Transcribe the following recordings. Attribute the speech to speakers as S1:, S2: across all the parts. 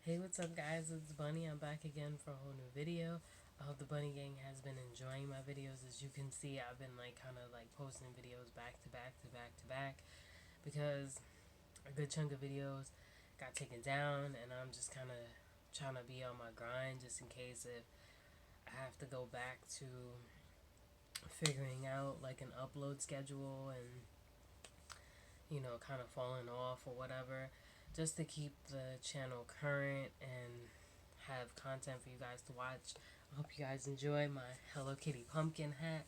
S1: Hey, what's up, guys? It's Bunny. I'm back again for a whole new video. I hope the Bunny Gang has been enjoying my videos. As you can see, I've been kind of posting videos back to back to back to back because a good chunk of videos got taken down, and I'm just kind of trying to be on my grind just in case if I have to go back to figuring out an upload schedule and kind of falling off or whatever, just to keep the channel current and have content for you guys to watch. I hope you guys enjoy my Hello Kitty pumpkin hat.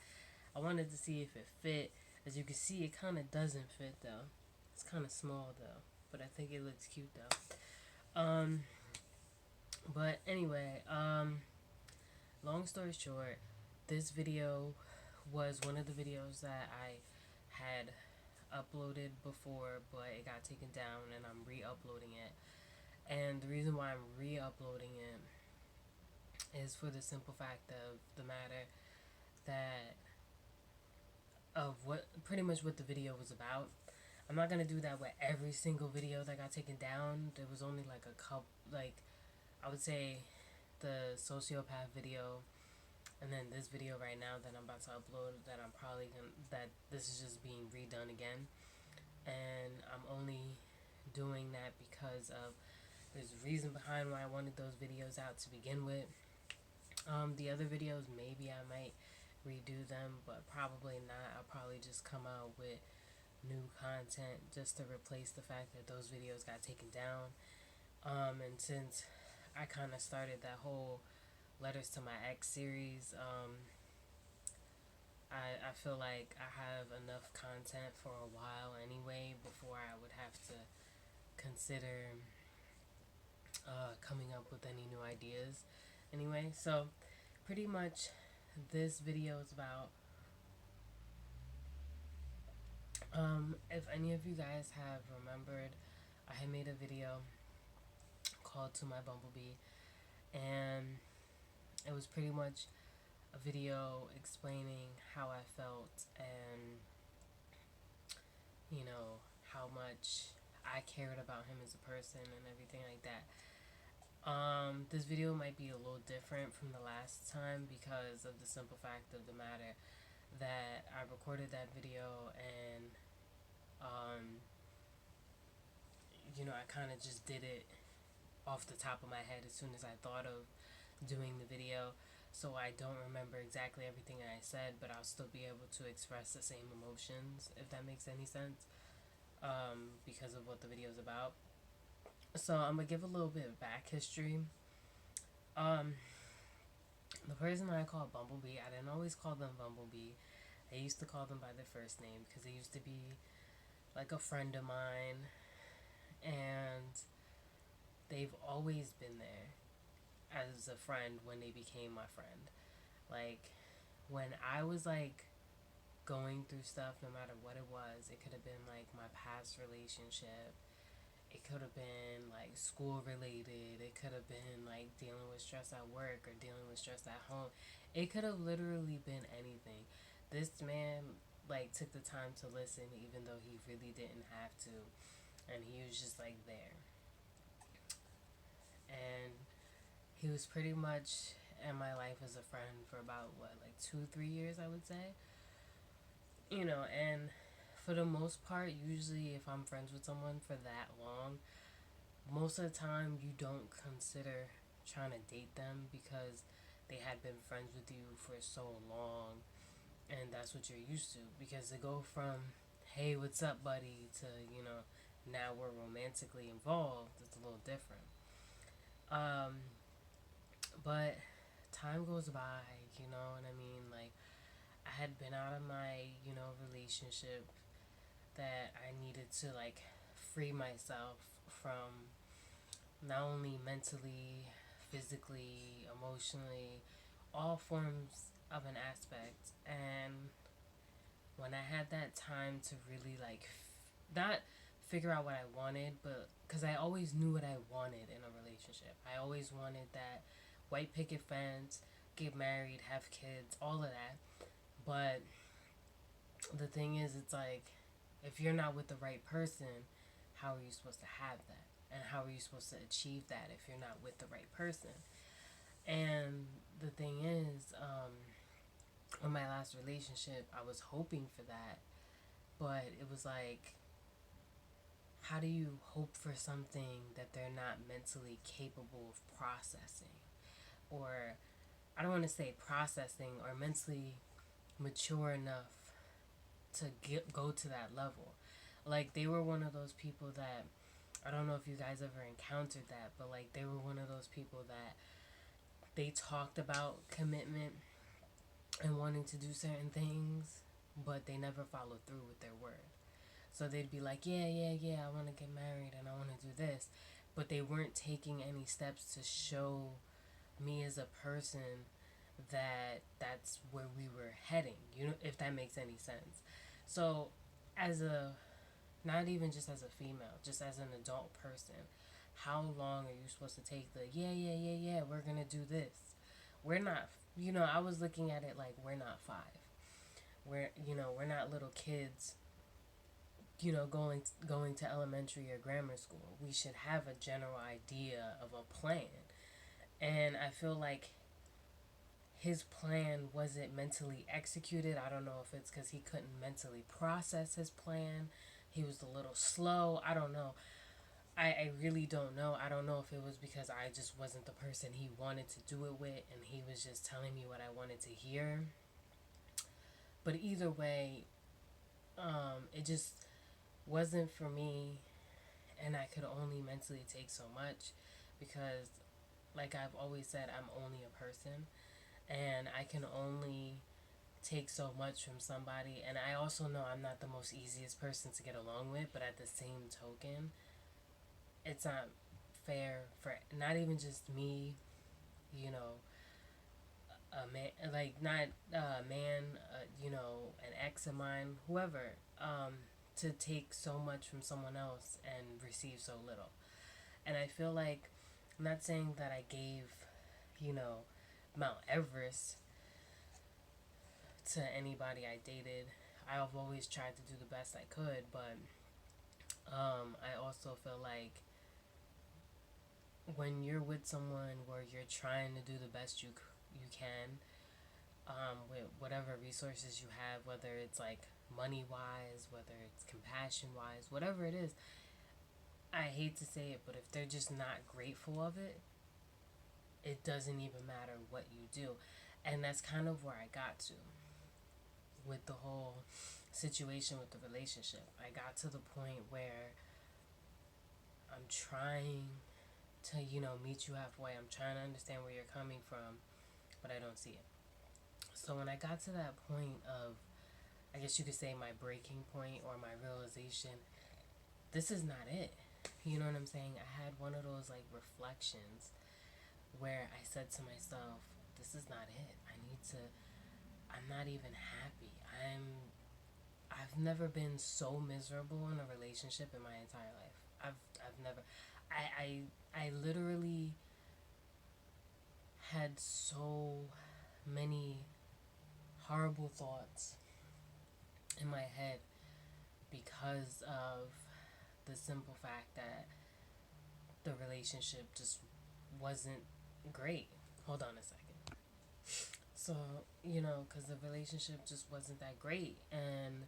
S1: I wanted to see if it fit. As you can see, it kind of doesn't fit though. It's kind of small though, but I think it looks cute though. But anyway, long story short, this video was one of the videos that I had uploaded before, but it got taken down and I'm re-uploading it. And the reason why I'm re-uploading it is for the simple fact of the matter that of what pretty much what the video was about. I'm not gonna do that with every single video that got taken down. There was only a couple, I would say the sociopath video, and then this video right now that I'm about to upload that I'm probably gonna that this is just being redone again. And I'm only doing that because of there's a reason behind why I wanted those videos out to begin with. The other videos, maybe I might redo them, but probably not. I'll probably just come out with new content just to replace the fact that those videos got taken down. And since I kind of started that whole Letters to My Ex series, I feel like I have enough content for a while anyway before I would have to consider coming up with any new ideas. Anyway, so pretty much this video is about if any of you guys have remembered, I had made a video called To My Bumblebee, and it was pretty much a video explaining how I felt and how much I cared about him as a person and everything like that. This video might be a little different from the last time because of the simple fact of the matter that I recorded that video and I kind of just did it off the top of my head as soon as I thought of doing the video. So I don't remember exactly everything I said, but I'll still be able to express the same emotions, if that makes any sense, because of what the video is about. So I'm going to give a little bit of back history. Um, the person that I call Bumblebee, I didn't always call them Bumblebee. I used to call them by their first name because they used to be like a friend of mine, and they've always been there as a friend when they became my friend. Like, when I was going through stuff, no matter what it was, it could have been my past relationship, it could have been school related, it could have been dealing with stress at work or dealing with stress at home. It could have literally been anything. This man took the time to listen even though he really didn't have to, and he was just there. And he was pretty much in my life as a friend for about 2-3 years, I would say. And for the most part, usually if I'm friends with someone for that long, most of the time you don't consider trying to date them because they had been friends with you for so long, and that's what you're used to. Because to go from, hey, what's up, buddy, to, now we're romantically involved, it's a little different. But time goes by, you know what I mean? I had been out of my, relationship that I needed to, free myself from not only mentally, physically, emotionally, all forms of an aspect. And when I had that time to really, not figure out what I wanted, but because I always knew what I wanted in a relationship. I always wanted that white picket fence, get married, have kids, all of that. But the thing is, it's if you're not with the right person, how are you supposed to have that? And how are you supposed to achieve that if you're not with the right person? And the thing is, in my last relationship, I was hoping for that, but it was like, how do you hope for something that they're not mentally capable of processing? Or, I don't want to say processing, or mentally mature enough to go to that level. Like, they were one of those people that, I don't know if you guys ever encountered that, but like, they were one of those people that they talked about commitment and wanting to do certain things, but they never followed through with their word. So they'd be like, yeah, yeah, yeah, I want to get married and I want to do this. But they weren't taking any steps to show me as a person that that's where we were heading, you know, if that makes any sense. So, as a, not even just as a female, just as an adult person, how long are you supposed to take the, yeah, yeah, yeah, yeah, we're gonna do this? We're not, you know, I was looking at it like, we're not five. We're not little kids, going to elementary or grammar school. We should have a general idea of a plan. And I feel like his plan wasn't mentally executed. I don't know if it's because he couldn't mentally process his plan. He was a little slow. I don't know. I really don't know. I don't know if it was because I just wasn't the person he wanted to do it with and he was just telling me what I wanted to hear. But either way, it just wasn't for me, and I could only mentally take so much because, like I've always said, I'm only a person and I can only take so much from somebody. And I also know I'm not the most easiest person to get along with, but at the same token, it's not fair for not even just me, you know, a man, like not a man, an ex of mine, whoever, to take so much from someone else and receive so little. And I feel like, I'm not saying that I gave, you know, Mount Everest to anybody I dated. I've always tried to do the best I could, but I also feel like when you're with someone where you're trying to do the best you can, with whatever resources you have, whether it's like money wise, whether it's compassion wise, whatever it is, I hate to say it, but if they're just not grateful of it, it doesn't even matter what you do. And that's kind of where I got to with the whole situation with the relationship. I got to the point where I'm trying to, meet you halfway. I'm trying to understand where you're coming from, but I don't see it. So when I got to that point of, I guess you could say my breaking point or my realization, this is not it. You know what I'm saying? I had one of those like reflections where I said to myself, this is not it. I'm not even happy. I've never been so miserable in a relationship in my entire life. I've never, I literally had so many horrible thoughts in my head because of the simple fact that the relationship just wasn't great. Hold on a second. So, because the relationship just wasn't that great. And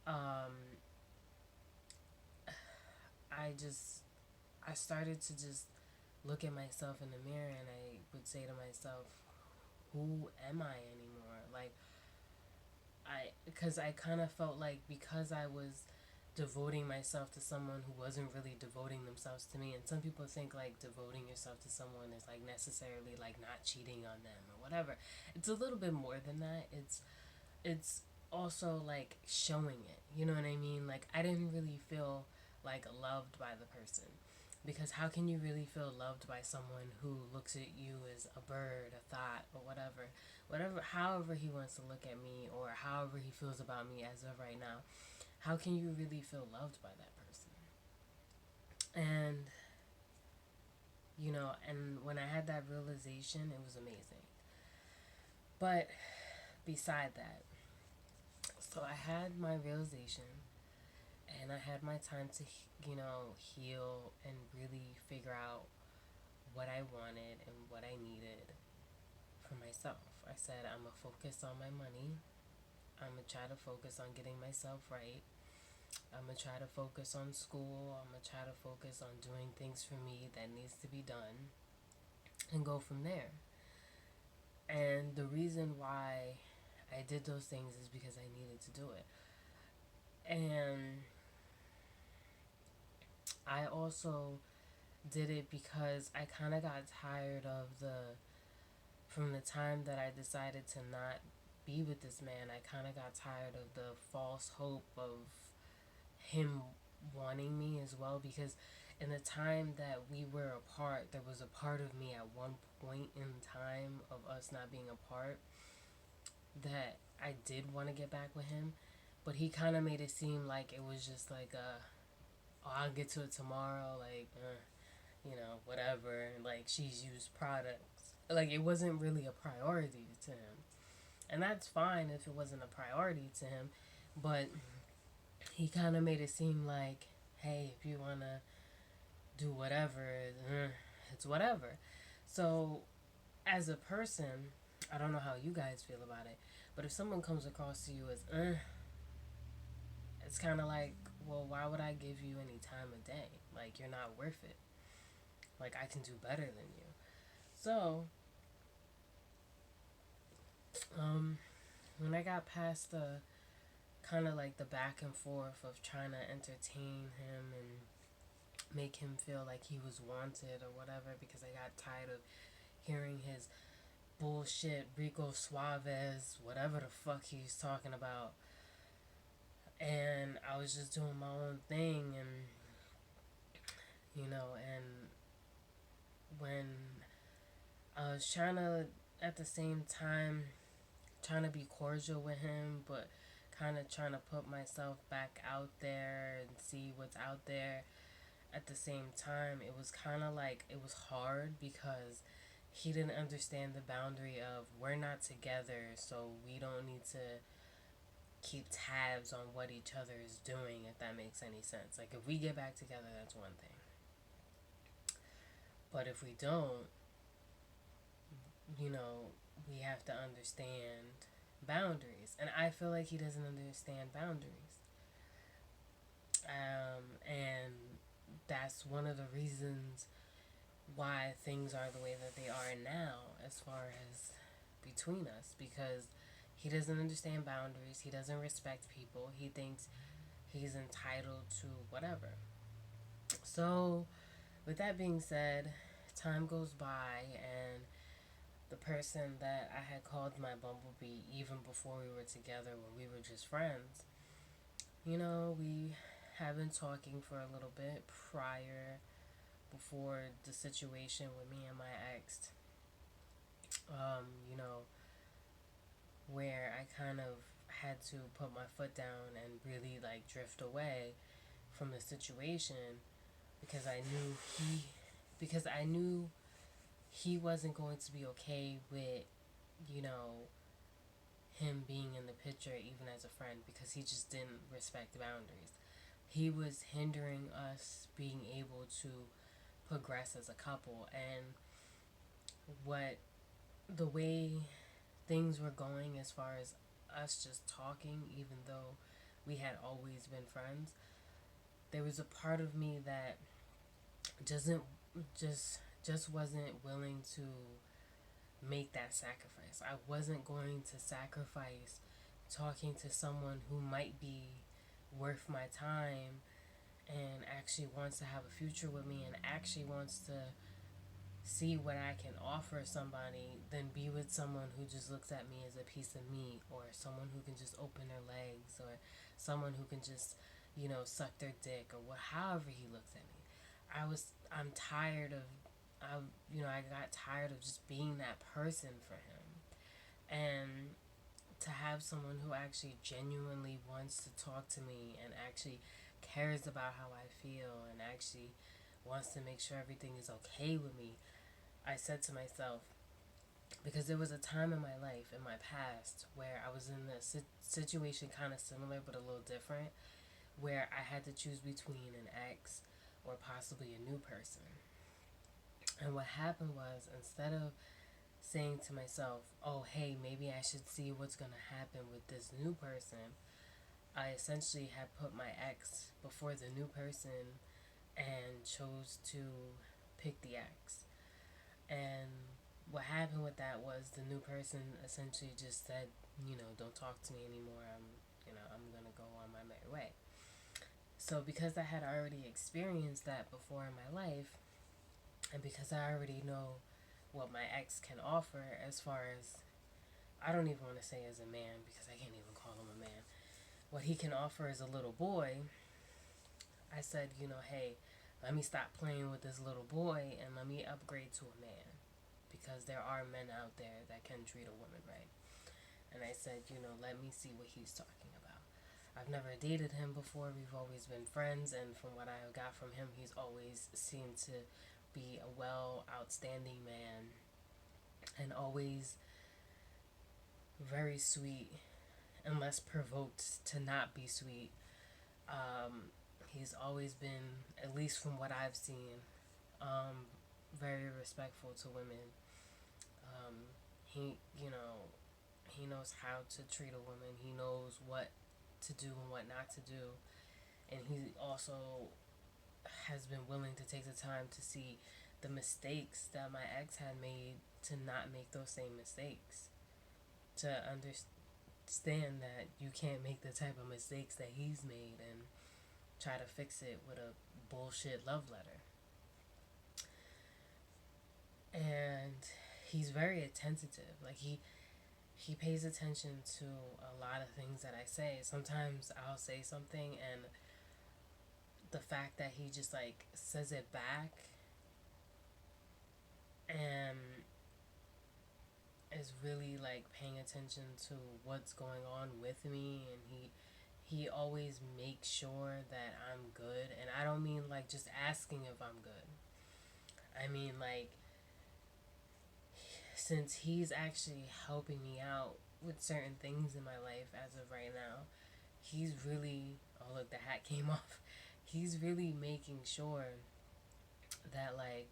S1: um, I started to just look at myself in the mirror and I would say to myself, who am I anymore? Like, because I kind of felt like because I was devoting myself to someone who wasn't really devoting themselves to me, and some people think like devoting yourself to someone is like necessarily like not cheating on them or whatever. It's a little bit more than that. It's also like showing it. You know what I mean? Like, I didn't really feel like loved by the person. Because how can you really feel loved by someone who looks at you as a bird, a thought, or whatever, however he wants to look at me, or however he feels about me as of right now? How can you really feel loved by that person? And, and when I had that realization, it was amazing. But beside that, so I had my realization, And I had my time to, heal and really figure out what I wanted and what I needed for myself. I said, I'm going to focus on my money. I'm going to try to focus on getting myself right. I'm going to try to focus on school. I'm going to try to focus on doing things for me that needs to be done and go from there. And the reason why I did those things is because I needed to do it. And I also did it because I kind of got tired of from the time that I decided to not be with this man, I kind of got tired of the false hope of him wanting me as well, because in the time that we were apart, there was a part of me at one point in time of us not being apart that I did want to get back with him, but he kind of made it seem like it was just like oh, I'll get to it tomorrow, like whatever, like she's used products, like it wasn't really a priority to him. And that's fine if it wasn't a priority to him, but he kind of made it seem like, hey, if you want to do whatever, it's whatever. So, as a person, I don't know how you guys feel about it, but if someone comes across to you as, it's kind of like, well, why would I give you any time of day? Like, you're not worth it. Like, I can do better than you. So, when I got past the kind of like the back and forth of trying to entertain him and make him feel like he was wanted or whatever, because I got tired of hearing his bullshit Rico Suarez, whatever the fuck he's talking about. And I was just doing my own thing, and when I was trying to, at the same time, trying to be cordial with him, but kind of trying to put myself back out there and see what's out there. At the same time, it was kind of like it was hard because he didn't understand the boundary of we're not together, so we don't need to keep tabs on what each other is doing, if that makes any sense. Like, if we get back together, that's one thing. But if we don't, we have to understand boundaries. And I feel like he doesn't understand boundaries. And that's one of the reasons why things are the way that they are now, as far as between us, because he doesn't understand boundaries. He doesn't respect people. He thinks he's entitled to whatever. So, with that being said, time goes by, and the person that I had called my Bumblebee, even before we were together, when we were just friends, we have been talking for a little bit prior, before the situation with me and my ex, you know, where I kind of had to put my foot down and really like drift away from the situation, because I knew he wasn't going to be okay with, you know, him being in the picture even as a friend, because he just didn't respect the boundaries. He was hindering us being able to progress as a couple, and what the way things were going as far as us just talking, even though we had always been friends, there was a part of me that doesn't just wasn't willing to make that sacrifice. I wasn't going to sacrifice talking to someone who might be worth my time and actually wants to have a future with me and actually wants to see what I can offer somebody, than be with someone who just looks at me as a piece of meat, or someone who can just open their legs, or someone who can just, suck their dick, or however he looks at me. I'm tired of, I got tired of just being that person for him. And to have someone who actually genuinely wants to talk to me and actually cares about how I feel and actually wants to make sure everything is okay with me, I said to myself, because there was a time in my life, in my past, where I was in a situation kind of similar but a little different, where I had to choose between an ex or possibly a new person. And what happened was, instead of saying to myself, oh, hey, maybe I should see what's going to happen with this new person, I essentially had put my ex before the new person and chose to pick the ex. And what happened with that was the new person essentially just said, don't talk to me anymore. I'm going to go on my merry way. So because I had already experienced that before in my life, and because I already know what my ex can offer as far as, I don't even want to say as a man because I can't even call him a man, what he can offer as a little boy, I said, hey, let me stop playing with this little boy and let me upgrade to a man, because there are men out there that can treat a woman right. And I said, let me see what he's talking about. I've never dated him before. We've always been friends, and from what I got from him, he's always seemed to be a outstanding man, and always very sweet, unless provoked to not be sweet. He's always been, at least from what I've seen, very respectful to women. He, he knows how to treat a woman. He knows what to do and what not to do. And he also has been willing to take the time to see the mistakes that my ex had made, to not make those same mistakes. To understand that you can't make the type of mistakes that he's made and try to fix it with a bullshit love letter. And he's very attentive. Like he pays attention to a lot of things that I say. Sometimes I'll say something and the fact that he just like says it back and is really like paying attention to what's going on with me, and he always makes sure that I'm good. And I don't mean like just asking if I'm good. I mean like, since he's actually helping me out with certain things in my life as of right now, he's really, oh look, the hat came off. He's really making sure that like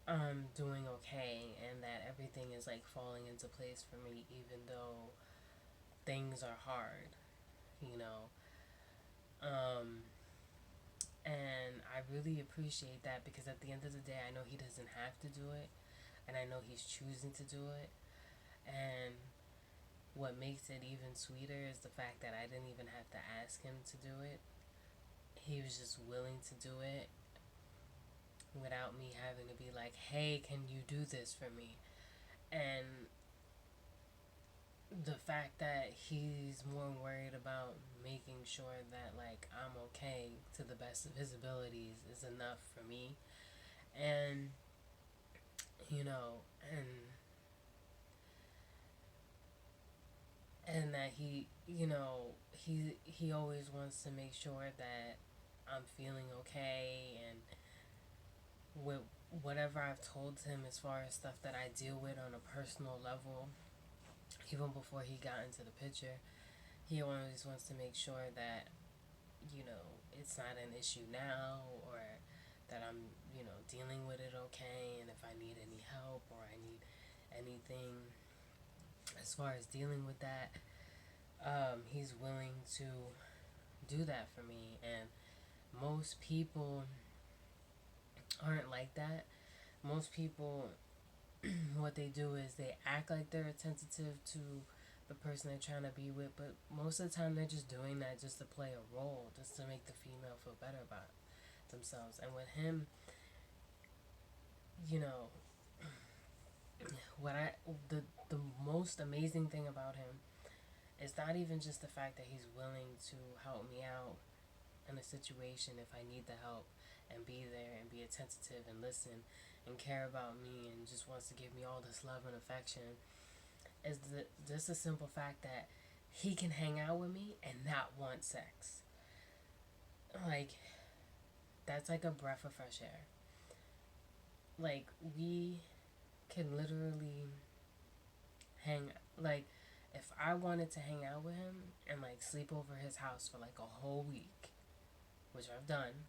S1: I'm doing okay and that everything is like falling into place for me, even though things are hard, you know. And I really appreciate that, because at the end of the day, I know he doesn't have to do it, and I know he's choosing to do it. And what makes it even sweeter is the fact that I didn't even have to ask him to do it. He was just willing to do it without me having to be like, hey, can you do this for me? And the fact that he's more worried about making sure that like I'm okay to the best of his abilities is enough for me. And you know, and that he always wants to make sure that I'm feeling okay, and with whatever I've told him as far as stuff that I deal with on a personal level, even before he got into the picture, he always wants to make sure that, it's not an issue now, or that I'm, dealing with it okay, and if I need any help or I need anything as far as dealing with that, he's willing to do that for me. And most people aren't like that. Most people, what they do is they act like they're attentive to the person they're trying to be with, but most of the time they're just doing that just to play a role, just to make the female feel better about themselves. And with him, you know, the most amazing thing about him is not even just the fact that he's willing to help me out in a situation if I need the help, and be there and be attentive and listen and care about me and just wants to give me all this love and affection, is just the simple fact that he can hang out with me and not want sex. Like, that's like a breath of fresh air. Like, we can literally hang, like, If I wanted to hang out with him and like sleep over his house for like a whole week, which I've done,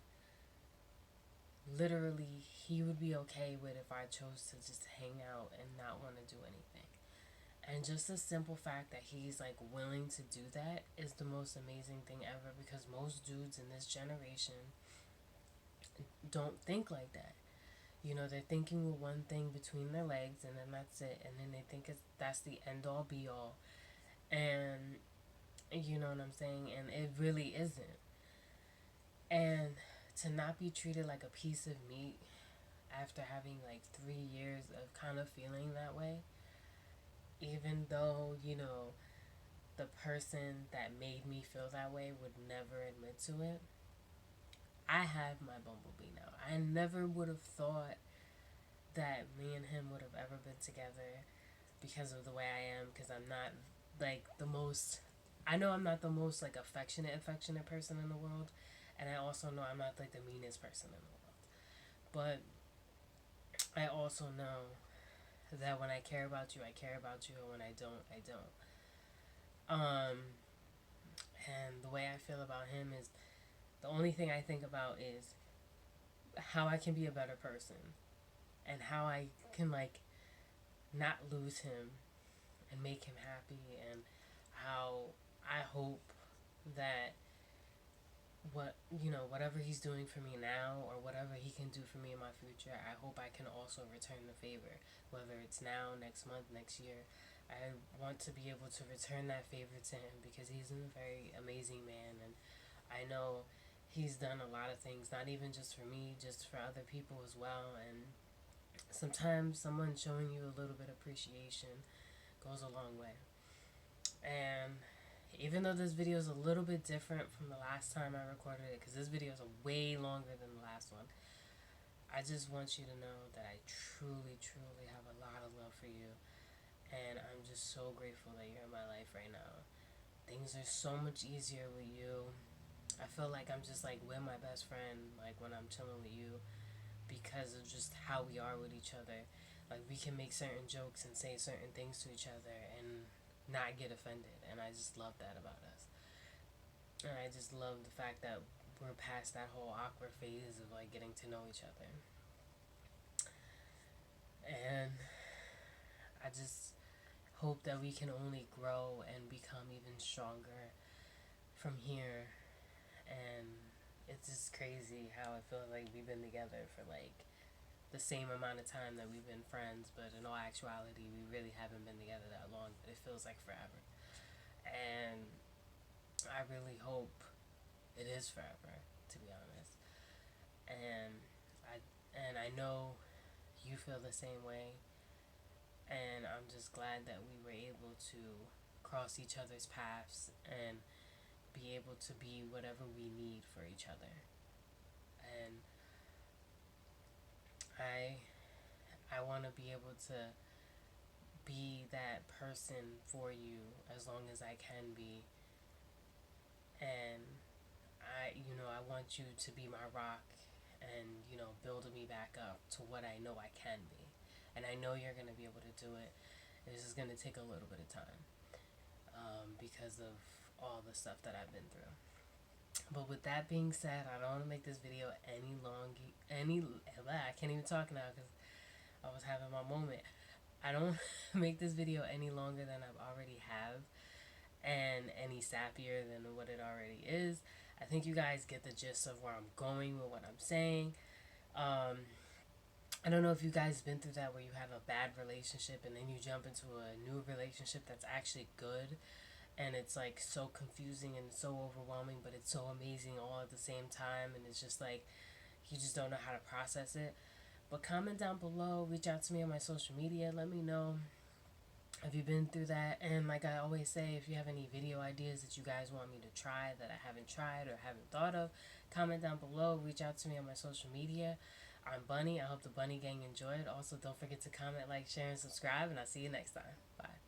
S1: literally he would be okay with if I chose to just hang out and not want to do anything. And just the simple fact that he's like willing to do that is the most amazing thing ever, because most dudes in this generation don't think like that. You know, they're thinking with one thing between their legs and then that's it. And then they think that's the end all be all. And you know what I'm saying? And it really isn't. And to not be treated like a piece of meat after having like 3 years of kind of feeling that way, even though, you know, the person that made me feel that way would never admit to it. I have my Bumblebee now. I never would have thought that me and him would have ever been together because of the way I am, because I'm not like the most, I know I'm not the most like affectionate person in the world, and I also know I'm not like the meanest person in the world. But I also know that when I care about you, I care about you, and when I don't, I don't. And the way I feel about him is, the only thing I think about is how I can be a better person and how I can like not lose him and make him happy, and how I hope that whatever he's doing for me now or whatever he can do for me in my future, I hope I can also return the favor, whether it's now, next month, next year. I want to be able to return that favor to him because he's a very amazing man, and I know he's done a lot of things, not even just for me, just for other people as well. And sometimes someone showing you a little bit of appreciation goes a long way. And even though this video is a little bit different from the last time I recorded it, because this video is way longer than the last one, I just want you to know that I truly, truly have a lot of love for you. And I'm just so grateful that you're in my life right now. Things are so much easier with you. I feel like I'm just like with my best friend, like when I'm chilling with you, because of just how we are with each other. Like we can make certain jokes and say certain things to each other and not get offended, and I just love that about us. And I just love the fact that we're past that whole awkward phase of like getting to know each other. And I just hope that we can only grow and become even stronger from here. And it's just crazy how I feel like we've been together for like the same amount of time that we've been friends, but in all actuality, we really haven't been together that long, but it feels like forever. And I really hope it is forever, to be honest. And I know you feel the same way, and I'm just glad that we were able to cross each other's paths and be able to be whatever we need for each other. And I want to be able to be that person for you as long as I can be. And I want you to be my rock and, build me back up to what I know I can be. And I know you're going to be able to do it. This is going to take a little bit of time because of all the stuff that I've been through. But with that being said, I don't want to make this video I can't even talk now because I was having my moment. I don't make this video any longer than I've already have, and any sappier than what it already is. I think you guys get the gist of where I'm going with what I'm saying. I don't know if you guys been through that where you have a bad relationship and then you jump into a new relationship that's actually good, and it's like so confusing and so overwhelming, but it's so amazing all at the same time, and it's just like you just don't know how to process it. But comment down below, reach out to me on my social media, let me know if you've been through that. And like I always say, if you have any video ideas that you guys want me to try that I haven't tried or haven't thought of, comment down below, reach out to me on my social media. I'm Bunny. I hope the Bunny Gang enjoyed. Also, don't forget to comment, like, share, and subscribe, and I'll see you next time. Bye.